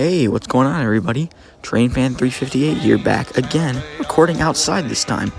Hey, what's going on, everybody? TrainFan358 here, back again, recording outside this time.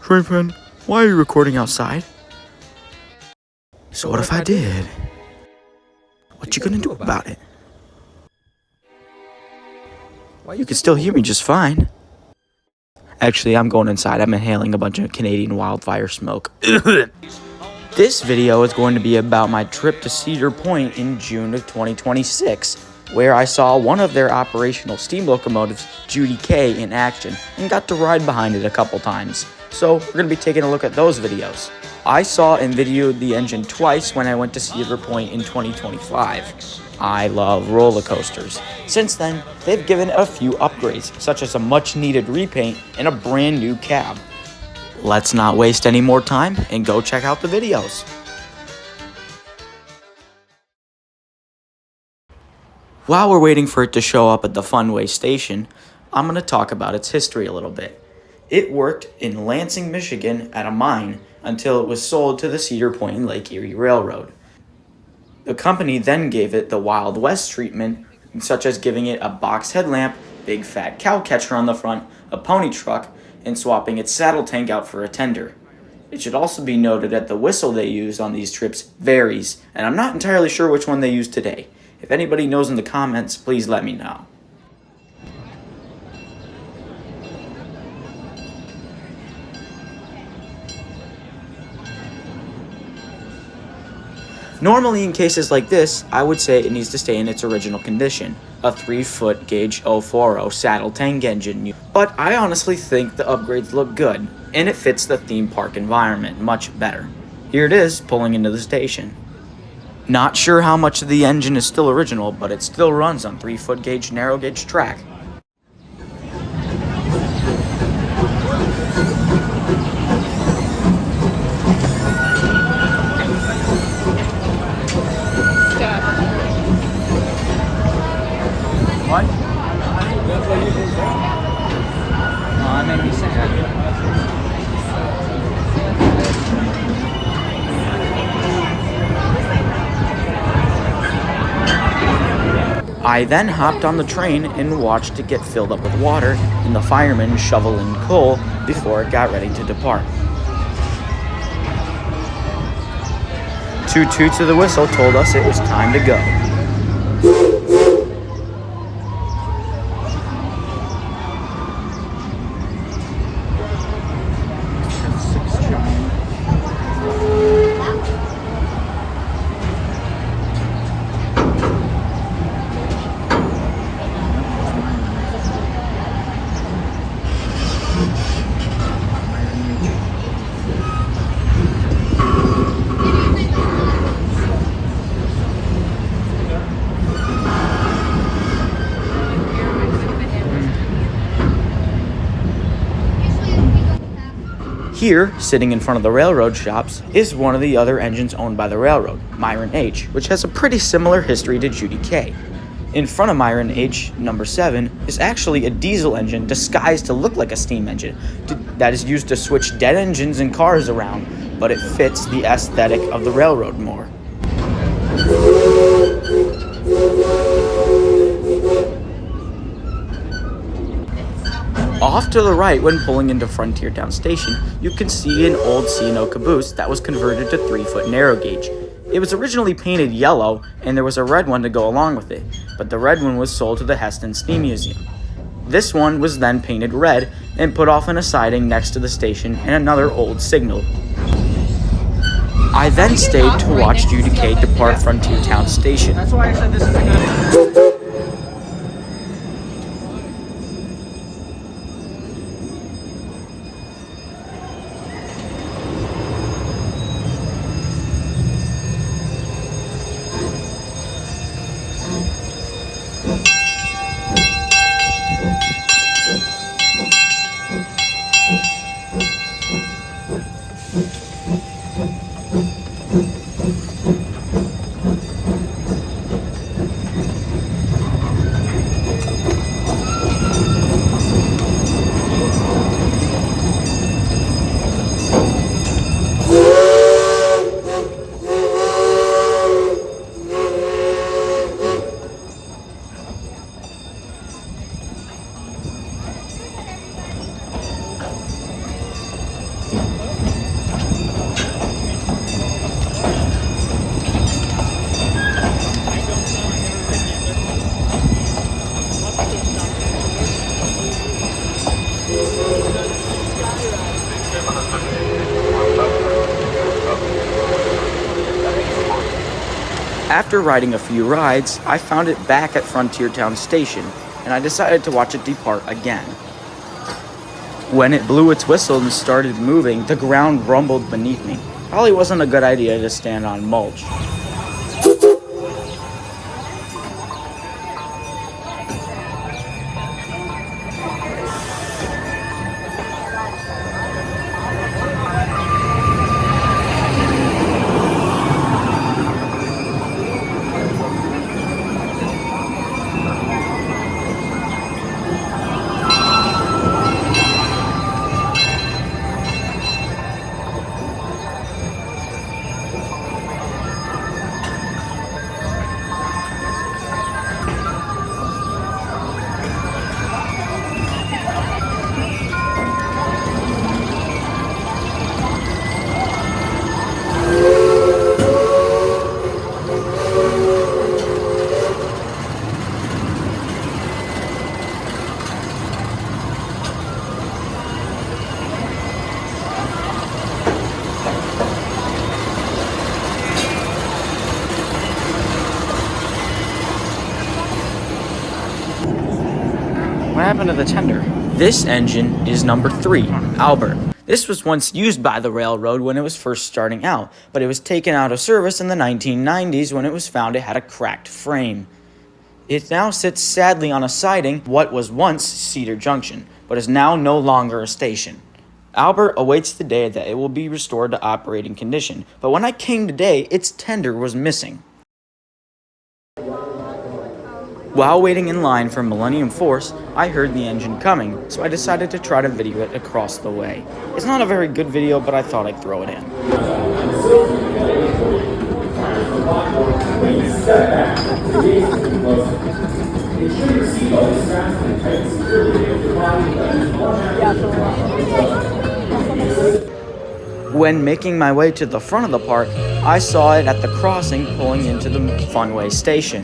TrainFan, why are you recording outside? So what if I did? What you gonna do about it? You can still hear me just fine. Actually, I'm going inside. I'm inhaling a bunch of Canadian wildfire smoke. This video is going to be about my trip to Cedar Point in June of 2026, where I saw one of their operational steam locomotives, Judy K, in action, and got to ride behind it a couple times. So we're going to be taking a look at those videos. I saw and videoed the engine twice when I went to Cedar Point in 2025. I love roller coasters. Since then, they've given a few upgrades, such as a much needed repaint and a brand new cab. Let's not waste any more time and go check out the videos. While we're waiting for it to show up at the Funway station, I'm going to talk about its history a little bit. It worked in Lansing, Michigan at a mine until it was sold to the Cedar Point and Lake Erie Railroad. The company then gave it the Wild West treatment, such as giving it a box headlamp, big fat cow catcher on the front, a pony truck, and swapping its saddle tank out for a tender. It should also be noted that the whistle they used on these trips varies, and I'm not entirely sure which one they use today. If anybody knows in the comments, please let me know. Normally in cases like this, I would say it needs to stay in its original condition, a 3-foot gauge 040 saddle tank engine. But I honestly think the upgrades look good, and it fits the theme park environment much better. Here it is, pulling into the station. Not sure how much of the engine is still original, but it still runs on 3-foot gauge narrow gauge track. What? Oh, that made me sad. I then hopped on the train and watched it get filled up with water and the firemen shovel in coal before it got ready to depart. 2 toots of the whistle told us it was time to go. Here, sitting in front of the railroad shops, is one of the other engines owned by the railroad, Myron H, which has a pretty similar history to Judy K. In front of Myron H, number 7, is actually a diesel engine disguised to look like a steam engine that is used to switch dead engines and cars around, but it fits the aesthetic of the railroad more. Off to the right, when pulling into Frontier Town Station, you can see an old C&O caboose that was converted to 3-foot narrow gauge. It was originally painted yellow, and there was a red one to go along with it, but the red one was sold to the Heston Steam Museum. This one was then painted red and put off in a siding next to the station and another old signal. I then stayed to watch Judy K depart Frontier Town Station. That's why I said this is a good... After riding a few rides, I found it back at Frontier Town Station, and I decided to watch it depart again. When it blew its whistle and started moving, the ground rumbled beneath me. Probably wasn't a good idea to stand on mulch. What happened to the tender? This engine is number 3, Albert. This was once used by the railroad when it was first starting out, but it was taken out of service in the 1990s when it was found it had a cracked frame. It now sits sadly on a siding, what was once Cedar Junction, but is now no longer a station. Albert awaits the day that it will be restored to operating condition, but when I came today, its tender was missing. While waiting in line for Millennium Force, I heard the engine coming, so I decided to try to video it across the way. It's not a very good video, but I thought I'd throw it in. When making my way to the front of the park, I saw it at the crossing pulling into the Funway station.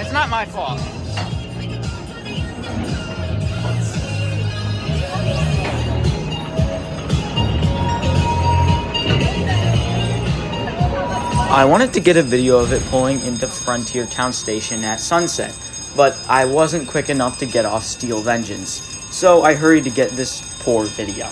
It's not my fault. I wanted to get a video of it pulling into Frontier Town Station at sunset, but I wasn't quick enough to get off Steel Vengeance, so I hurried to get this poor video.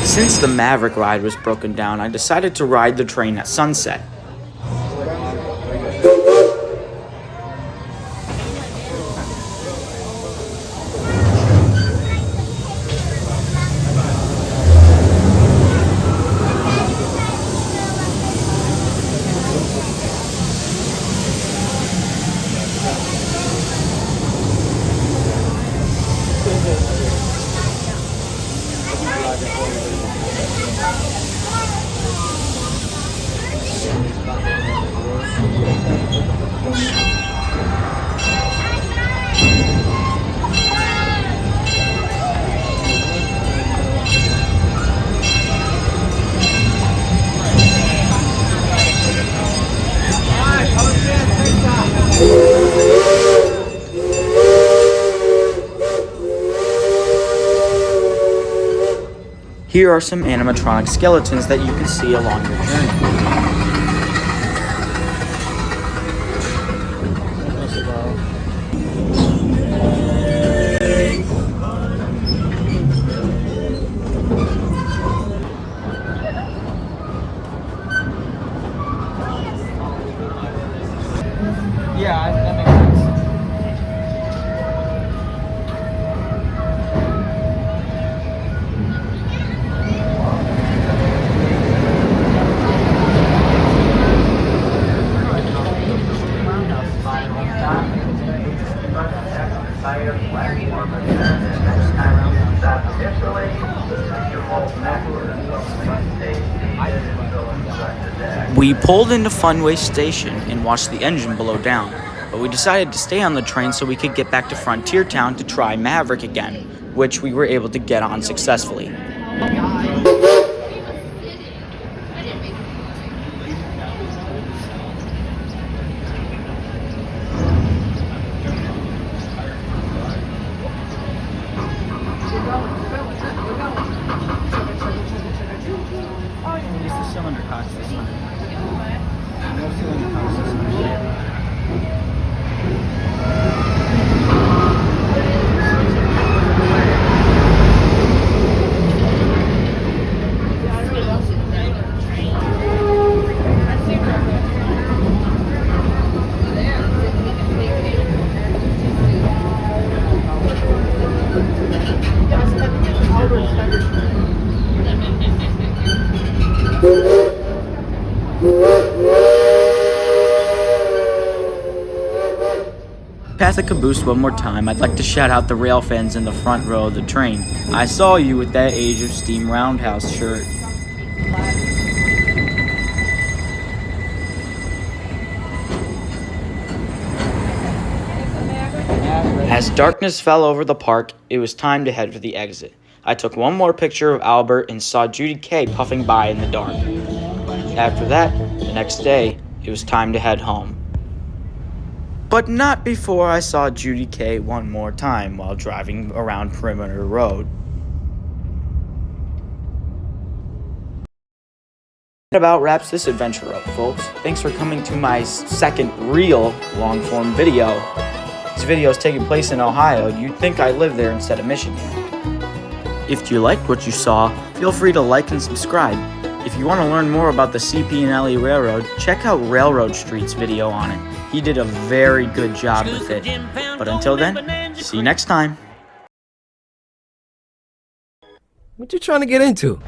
Since the Maverick ride was broken down, I decided to ride the train at sunset. Here are some animatronic skeletons that you can see along your journey. Yeah, that makes sense. We pulled into Funway Station and watched the engine blow down, but we decided to stay on the train so we could get back to Frontier Town to try Maverick again, which we were able to get on successfully. Cylinder costs this one. No cylinder costs this one. Past the caboose one more time, I'd like to shout out the rail fans in the front row of the train. I saw you with that Age of Steam Roundhouse shirt. As darkness fell over the park, it was time to head for the exit. I took one more picture of Albert and saw Judy K puffing by in the dark. After that, the next day, it was time to head home. But not before I saw Judy K one more time while driving around Perimeter Road. That about wraps this adventure up, folks. Thanks for coming to my second real long-form video. This video is taking place in Ohio. You'd think I live there instead of Michigan. If you liked what you saw, feel free to like and subscribe. If you want to learn more about the CP&LE Railroad, check out Railroad Street's video on it. He did a very good job with it. But until then, see you next time. What you trying to get into?